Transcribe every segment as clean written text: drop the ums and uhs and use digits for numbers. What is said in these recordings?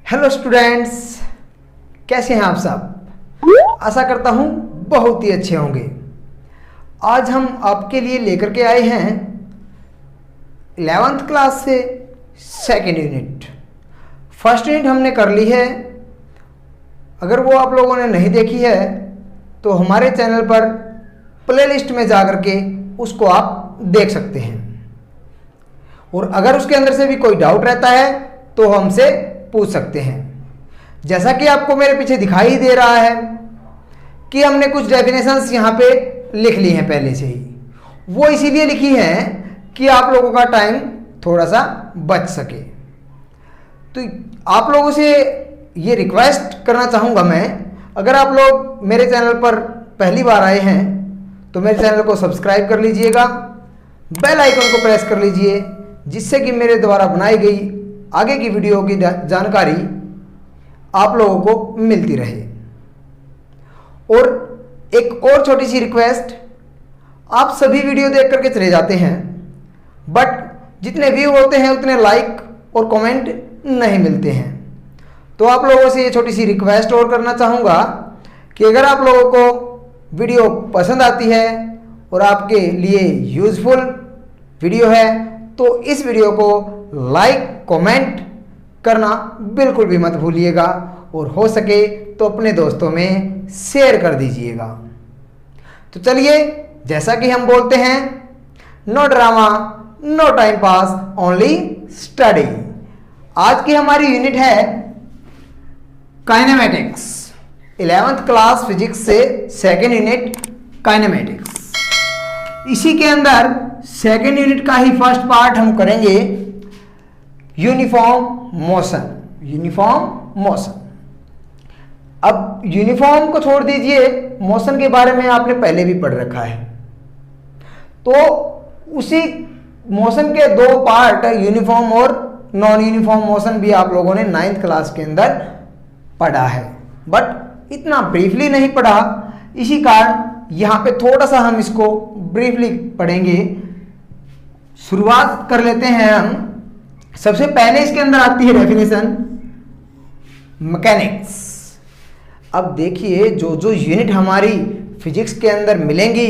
Hello students, कैसे हैं आप सब। आशा करता हूं बहुत ही अच्छे होंगे। आज हम आपके लिए लेकर के आए हैं 11th क्लास से सेकेंड यूनिट। फर्स्ट यूनिट हमने कर ली है। अगर वो आप लोगों ने नहीं देखी है तो हमारे चैनल पर प्लेलिस्ट में जा कर के उसको आप देख सकते हैं। और अगर उसके अंदर से भी कोई डाउट रहता है तो हमसे पूछ सकते हैं। जैसा कि आपको मेरे पीछे दिखाई दे रहा है कि हमने कुछ डेफिनेशंस यहाँ पे लिख ली हैं पहले से ही। वो इसीलिए लिखी हैं कि आप लोगों का टाइम थोड़ा सा बच सके। तो आप लोगों से ये रिक्वेस्ट करना चाहूँगा मैं, अगर आप लोग मेरे चैनल पर पहली बार आए हैं तो मेरे चैनल को सब्सक्राइब कर लीजिएगा, बेल आइकन को प्रेस कर लीजिए, जिससे कि मेरे द्वारा बनाई गई आगे की वीडियो की जानकारी आप लोगों को मिलती रहे। और एक और छोटी सी रिक्वेस्ट, आप सभी वीडियो देख करके चले जाते हैं बट जितने व्यू होते हैं उतने लाइक और कमेंट नहीं मिलते हैं। तो आप लोगों से ये छोटी सी रिक्वेस्ट और करना चाहूँगा कि अगर आप लोगों को वीडियो पसंद आती है और आपके लिए यूज़फुल वीडियो है तो इस वीडियो को लाइक कमेंट करना बिल्कुल भी मत भूलिएगा और हो सके तो अपने दोस्तों में शेयर कर दीजिएगा। तो चलिए, जैसा कि हम बोलते हैं, no drama no time pass, only study. आज की हमारी यूनिट है काइनेमेटिक्स। 11th क्लास फिजिक्स से सेकेंड यूनिट काइनेमेटिक्स। इसी के अंदर सेकेंड यूनिट का ही फर्स्ट पार्ट हम करेंगे यूनिफॉर्म मोशन। Uniform motion. अब यूनिफॉर्म को छोड़ दीजिए, मोशन के बारे में आपने पहले भी पढ़ रखा है। तो उसी मोशन के दो पार्ट, यूनिफॉर्म और नॉन यूनिफॉर्म मोशन, भी आप लोगों ने 9th क्लास के अंदर पढ़ा है बट इतना ब्रीफली नहीं पढ़ा। इसी कारण यहाँ पे थोड़ा सा हम इसको ब्रीफली पढ़ेंगे। शुरुआत कर लेते हैं हम। सबसे पहले इसके अंदर आती है डेफिनेशन मैकेनिक्स। अब देखिए, जो जो यूनिट हमारी फिजिक्स के अंदर मिलेंगी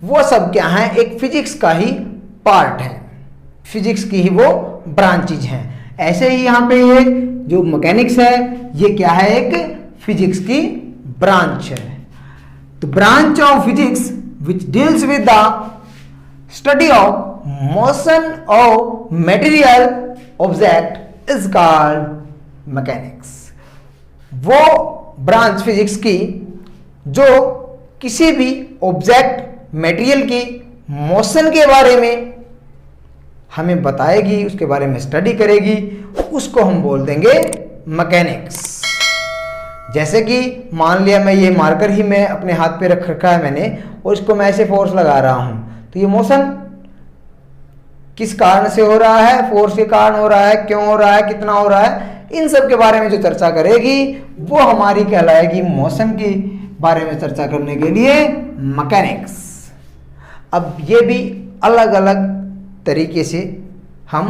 वो सब क्या है, एक फिजिक्स का ही पार्ट है, फिजिक्स की ही वो ब्रांचेज हैं। ऐसे ही यहाँ पे ये जो मैकेनिक्स है ये क्या है, एक फिजिक्स की ब्रांच है। तो branch of physics which deals with the study of motion of material object is called mechanics. वो ब्रांच फिजिक्स की जो किसी भी ऑब्जेक्ट मटेरियल की मोशन के बारे में हमें बताएगी, उसके बारे में स्टडी करेगी, उसको हम बोल देंगे मैकेनिक्स। जैसे कि मान लिया मैं ये मार्कर ही मैं अपने हाथ पे रख रखा है मैंने, और इसको मैं ऐसे फोर्स लगा रहा हूं, तो ये मोशन किस कारण से हो रहा है, फोर्स के कारण हो रहा है, क्यों हो रहा है, कितना हो रहा है, इन सब के बारे में जो चर्चा करेगी वो हमारी कहलाएगी मोशन के बारे में चर्चा करने के लिए मैकेनिक्स। अब ये भी अलग अलग तरीके से हम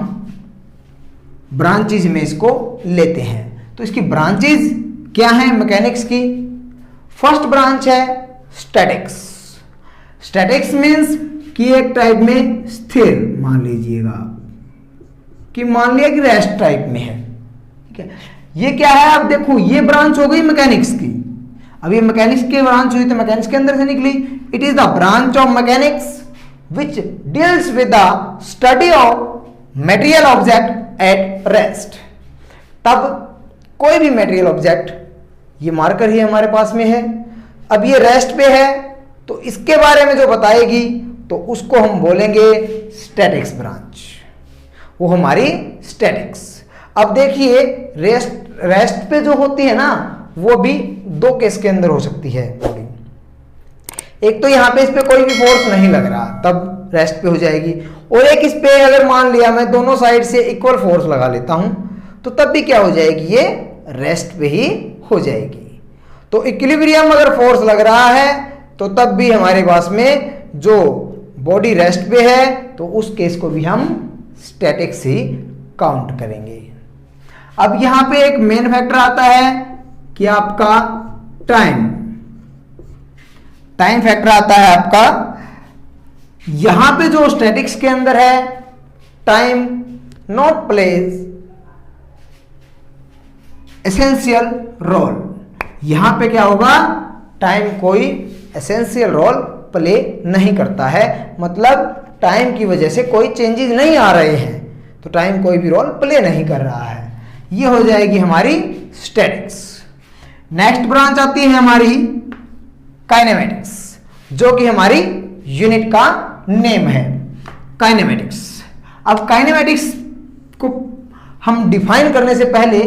ब्रांचेज में इसको लेते हैं। तो इसकी ब्रांचेज क्या हैं मैकेनिक्स की? फर्स्ट ब्रांच है स्टैटिक्स। स्टैटिक्स मीन्स कि एक टाइप में स्थिर, मान लीजिएगा कि मान लिया कि रेस्ट टाइप में है, ठीक है। ये क्या है, आप देखो, ये ब्रांच हो गई मैकेनिक्स की। अब ये मैकेनिक्स की ब्रांच हुई तो मैकेनिक्स के अंदर से निकली। It is the branch of mechanics which deals with the study of material object at rest. तब कोई भी मटेरियल ऑब्जेक्ट, ये मार्कर ही हमारे पास में है, अब ये रेस्ट पे है तो इसके बारे में जो बताएगी तो उसको हम बोलेंगे स्टैटिक्स ब्रांच। वो हमारी स्टैटिक्स। अब देखिए, रेस्ट पे जो होती है ना, वो भी दो केस के अंदर हो सकती है बॉडी। एक तो यहाँ पे इस पे कोई भी फोर्स नहीं लग रहा, तब रेस्ट पे हो जाएगी। और एक इस पे अगर मान लिया मैं दोनों साइड से इक्वल फोर्स लगा लेता हूं तो तब भी क्या हो जाएगी, ये रेस्ट पे ही हो जाएगी। तो इक्विलिब्रियम अगर फोर्स लग रहा है तो तब भी हमारे पास में जो बॉडी रेस्ट पे है तो उस केस को भी हम स्टैटिक्स ही काउंट करेंगे। अब यहां पे एक मेन फैक्टर आता है कि आपका टाइम फैक्टर आता है आपका। यहां पे जो स्टैटिक्स के अंदर है, time not plays essential role. यहां पे क्या होगा, टाइम कोई एसेंशियल रोल प्ले नहीं करता है, मतलब टाइम की वजह से कोई चेंजेस नहीं आ रहे हैं, तो टाइम कोई भी रोल प्ले नहीं कर रहा है। ये हो जाएगी हमारी स्टैटिक्स। नेक्स्ट ब्रांच आती है हमारी काइनेमेटिक्स, जो कि हमारी यूनिट का नेम है, काइनेमेटिक्स। अब काइनेमेटिक्स को हम डिफाइन करने से पहले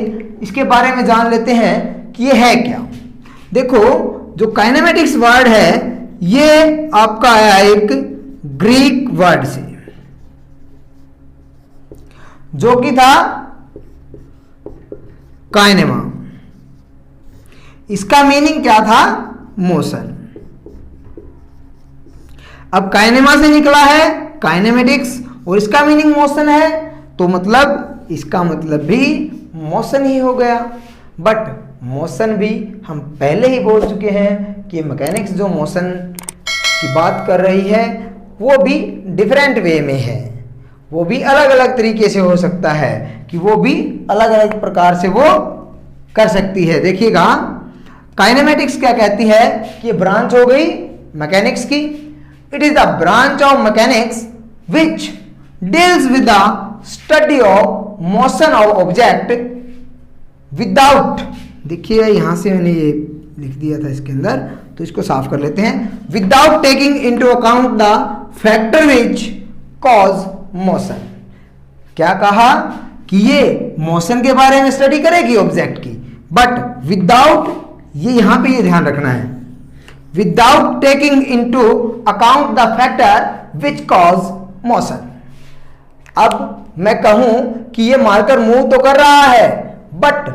इसके बारे में जान लेते हैं कि ये है क्या। देखो, जो काइनेमेटिक्स वर्ड है ये आपका आया एक ग्रीक वर्ड से, जो कि था काइनेमा। इसका मीनिंग क्या था, मोशन। अब काइनेमा से निकला है काइनेमेटिक्स और इसका मीनिंग मोशन है, तो मतलब इसका मतलब भी मोशन ही हो गया। बट मोशन भी हम पहले ही बोल चुके हैं कि मैकेनिक्स जो मोशन की बात कर रही है वो भी डिफरेंट वे में है, वो भी अलग अलग तरीके से हो सकता है, कि वो भी अलग अलग प्रकार से वो कर सकती है। देखिएगा, काइनेमेटिक्स क्या कहती है कि ये ब्रांच हो गई मैकेनिक्स की। It is the branch of mechanics which deals with the study of motion of object without, देखिए यहां से मैंने ये लिख दिया था इसके अंदर, तो इसको साफ कर लेते हैं। Without taking into account the factor which cause motion. क्या कहा कि ये मोशन के बारे में स्टडी करेगी ऑब्जेक्ट की, बट विदाउट, ये यहां पे ये ध्यान रखना है, without taking into account the factor which cause motion. अब मैं कहूं कि ये मार्कर मूव तो कर रहा है, बट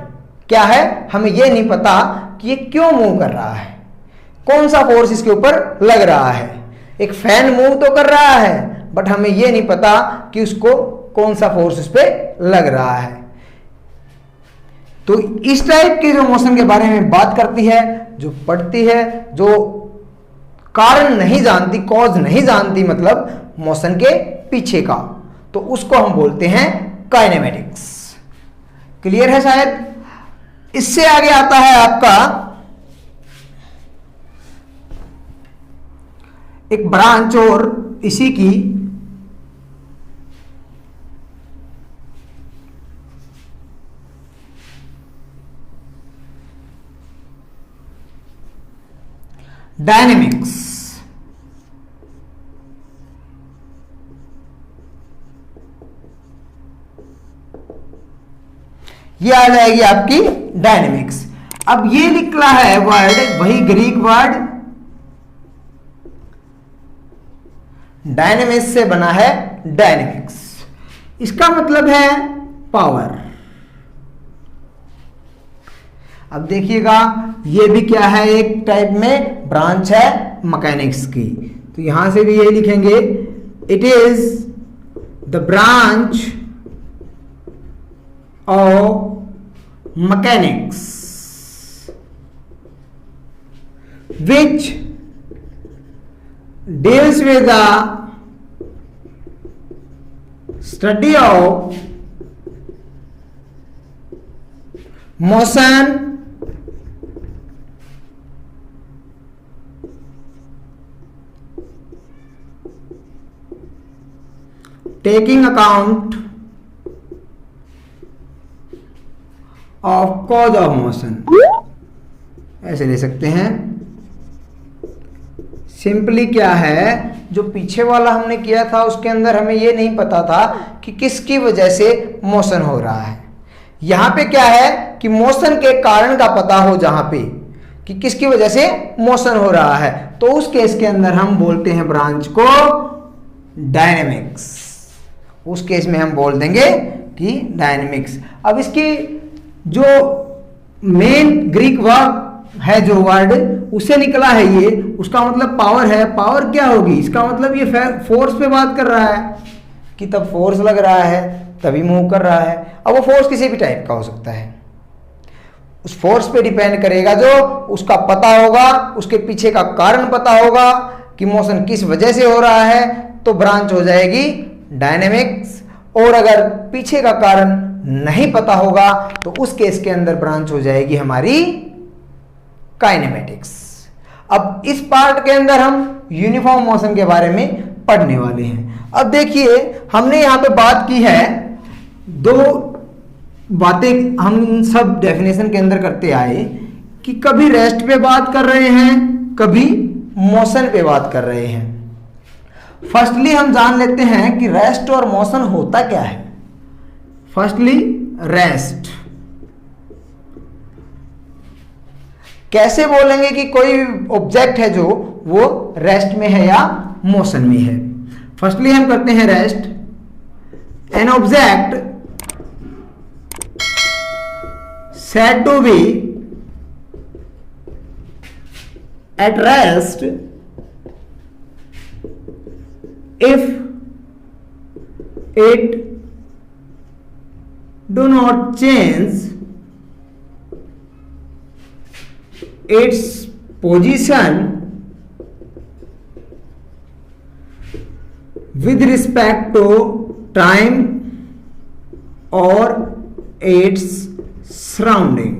क्या है, हमें ये नहीं पता कि ये क्यों मूव कर रहा है, कौन सा फोर्स इसके ऊपर लग रहा है। एक फैन मूव तो कर रहा है, बट हमें ये नहीं पता कि उसको कौन सा फोर्स उस पर लग रहा है। तो इस टाइप के जो मोशन के बारे में बात करती है, जो पढ़ती है, जो कारण नहीं जानती, कॉज नहीं जानती, मतलब मोशन के पीछे का, तो उसको हम बोलते हैं काइनेमेटिक्स। क्लियर है शायद। इससे आगे आता है आपका एक ब्रांच और इसी की डायनेमिक्स। ये आ जाएगी आपकी डायनेमिक्स। अब ये निकला है वर्ड, वही ग्रीक वर्ड डायनेमिक्स से बना है डायनेमिक्स। इसका मतलब है पावर। अब देखिएगा, ये भी क्या है, एक टाइप में ब्रांच है मैकेनिक्स की, तो यहां से भी यही लिखेंगे, it is the branch of mechanics which deals with the study of motion taking account of cause of motion, ऐसे ले सकते हैं। सिंपली क्या है, जो पीछे वाला हमने किया था उसके अंदर हमें ये नहीं पता था कि किसकी वजह से मोशन हो रहा है। यहां पे क्या है कि मोशन के कारण का पता हो, जहां पे कि किसकी वजह से मोशन हो रहा है, तो उस केस के अंदर हम बोलते हैं ब्रांच को डायनेमिक्स। उस केस में हम बोल देंगे कि डायनेमिक्स। अब इसकी जो मेन ग्रीक वर्ड है, जो वर्ड उससे निकला है ये, उसका मतलब पावर है। पावर क्या होगी, इसका मतलब ये फोर्स पे बात कर रहा है कि तब फोर्स लग रहा है, तभी मूव कर रहा है। अब वो फोर्स किसी भी टाइप का हो सकता है, उस फोर्स पे डिपेंड करेगा, जो उसका पता होगा, उसके पीछे का कारण पता होगा कि मोशन किस वजह से हो रहा है, तो ब्रांच हो जाएगी डायनेमिक्स। और अगर पीछे का कारण नहीं पता होगा तो उस केस के अंदर ब्रांच हो जाएगी हमारी काइनेमेटिक्स। अब इस पार्ट के अंदर हम यूनिफॉर्म मोशन के बारे में पढ़ने वाले हैं। अब देखिए, हमने यहां पे बात की है, दो बातें हम सब डेफिनेशन के अंदर करते आए कि कभी रेस्ट पे बात कर रहे हैं, कभी मोशन पे बात कर रहे हैं। फर्स्टली हम जान लेते हैं कि रेस्ट और मोशन होता क्या है। फर्स्टली रेस्ट, कैसे बोलेंगे कि कोई ऑब्जेक्ट है जो वो रेस्ट में है या मोशन में है। फर्स्टली हम करते हैं rest. An object said to be at rest if it do not change its position with respect to time or its surrounding.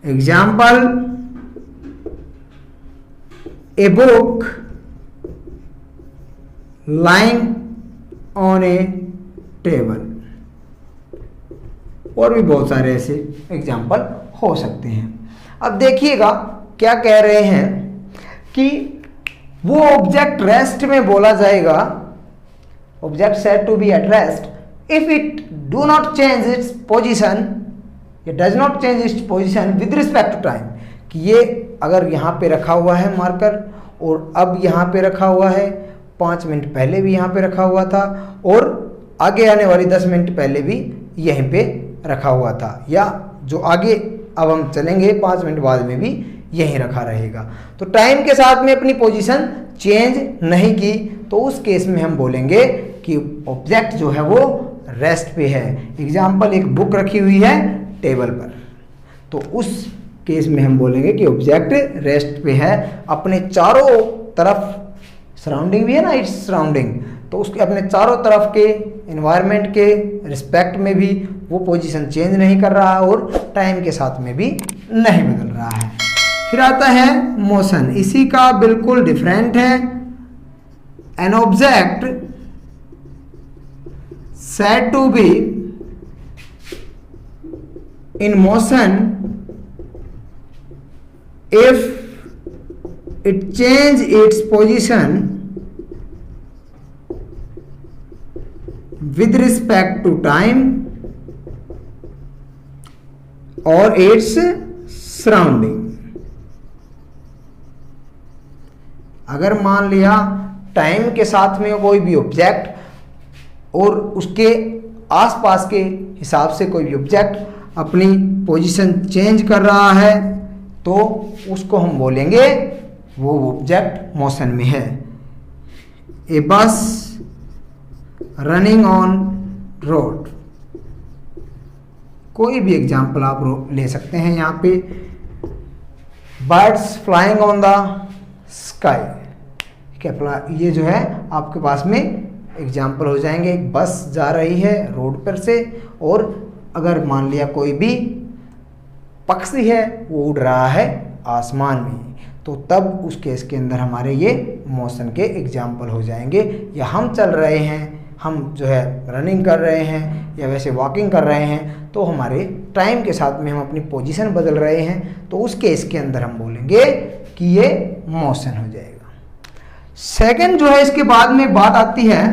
Example, a book lying on a table। और भी बहुत सारे ऐसे एग्जाम्पल हो सकते हैं। अब देखिएगा क्या कह रहे हैं कि वो ऑब्जेक्ट रेस्ट में बोला जाएगा, object said to be at rest if it do not change its position, it does not change its position with respect to time। कि ये अगर यहाँ पे रखा हुआ है मार्कर और अब यहाँ पे रखा हुआ है, 5 मिनट पहले भी यहाँ पे रखा हुआ था और आगे आने वाली 10 मिनट पहले भी यहीं पे रखा हुआ था, या जो आगे अब हम चलेंगे 5 मिनट बाद में भी यहीं रखा रहेगा, तो टाइम के साथ में अपनी पोजीशन चेंज नहीं की, तो उस केस में हम बोलेंगे कि ऑब्जेक्ट जो है वो रेस्ट पे है। एग्जाम्पल, एक बुक रखी हुई है टेबल पर, तो उस केस में हम बोलेंगे कि ऑब्जेक्ट रेस्ट पे है। अपने चारों तरफ, सराउंडिंग भी है ना, इट्स सराउंडिंग, तो उसके अपने चारों तरफ के एनवायरनमेंट के रिस्पेक्ट में भी वो पोजीशन चेंज नहीं कर रहा और टाइम के साथ में भी नहीं बदल रहा है। फिर आता है मोशन, इसी का बिल्कुल डिफरेंट है। An object said to be in motion if it change its position with respect to time or its surrounding। अगर मान लिया टाइम के साथ में कोई भी ऑब्जेक्ट और उसके आसपास के हिसाब से कोई भी ऑब्जेक्ट अपनी पोजीशन चेंज कर रहा है, तो उसको हम बोलेंगे वो ऑब्जेक्ट मोशन में है। ए बस रनिंग ऑन रोड, कोई भी एग्जाम्पल आप ले सकते हैं यहाँ पे। Birds flying on the sky, क्या ये जो है आपके पास में एग्जाम्पल हो जाएंगे। एक बस जा रही है रोड पर से और अगर मान लिया कोई भी पक्षी है वो उड़ रहा है आसमान में, तो तब उस केस के अंदर हमारे ये मोशन के एग्जाम्पल हो जाएंगे। या हम चल रहे हैं, हम जो है रनिंग कर रहे हैं या वैसे वॉकिंग कर रहे हैं, तो हमारे टाइम के साथ में हम अपनी पोजीशन बदल रहे हैं, तो उस केस के अंदर हम बोलेंगे कि ये मोशन हो जाएगा। सेकंड जो है, इसके बाद में बात आती है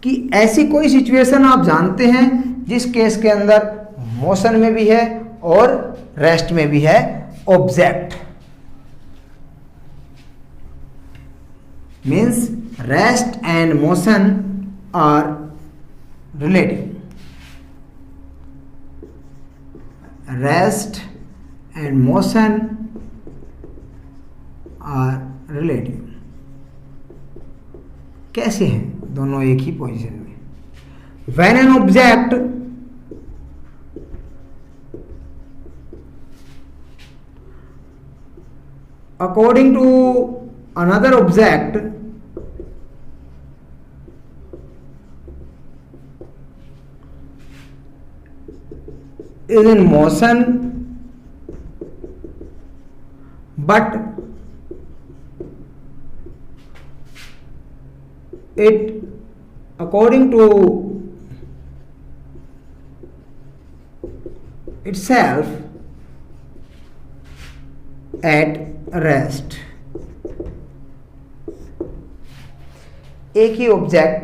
कि ऐसी कोई सिचुएशन आप जानते हैं जिस केस के अंदर मोशन में भी है और रेस्ट में भी है object, means rest and motion are relative. Rest and motion are relative. कैसे हैं, दोनों एक ही पोजीशन में। When an object according to another object is in motion but it according to itself at rest। एक ही ऑब्जेक्ट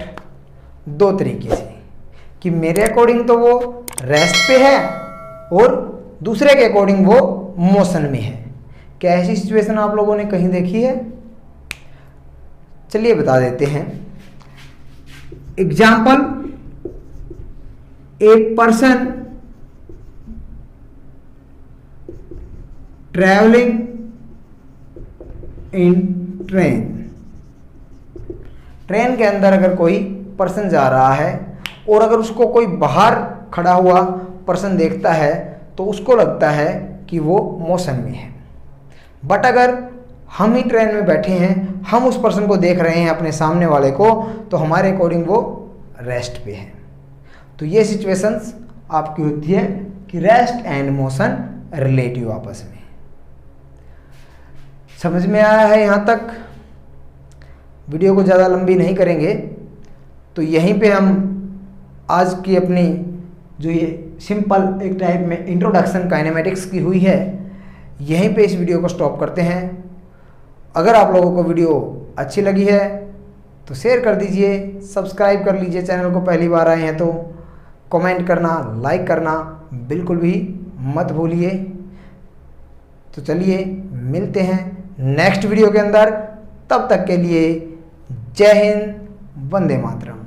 दो तरीके से, कि मेरे अकॉर्डिंग तो वो रेस्ट पे है और दूसरे के अकॉर्डिंग वो मोशन में है। क्या ऐसी सिचुएशन आप लोगों ने कहीं देखी है? चलिए बता देते हैं। Example, a person travelling in train. Train के अंदर अगर कोई पर्सन जा रहा है और अगर उसको कोई बाहर खड़ा हुआ पर्सन देखता है तो उसको लगता है कि वो मोशन में है। बट अगर हम ही ट्रेन में बैठे हैं, हम उस पर्सन को देख रहे हैं अपने सामने वाले को, तो हमारे अकॉर्डिंग वो रेस्ट पे है। तो ये सिचुएशंस आपकी होती है कि रेस्ट एंड मोशन रिलेटिव आपस में। समझ में आया है यहाँ तक? वीडियो को ज़्यादा लंबी नहीं करेंगे, तो यहीं पे हम आज की अपनी जो ये सिंपल एक टाइप में इंट्रोडक्शन काइनेमेटिक्स की हुई है, यहीं पे इस वीडियो को स्टॉप करते हैं। अगर आप लोगों को वीडियो अच्छी लगी है तो शेयर कर दीजिए, सब्सक्राइब कर लीजिए चैनल को, पहली बार आए हैं तो कमेंट करना, लाइक करना बिल्कुल भी मत भूलिए। तो चलिए मिलते हैं नेक्स्ट वीडियो के अंदर, तब तक के लिए जय हिंद, वंदे मातरम।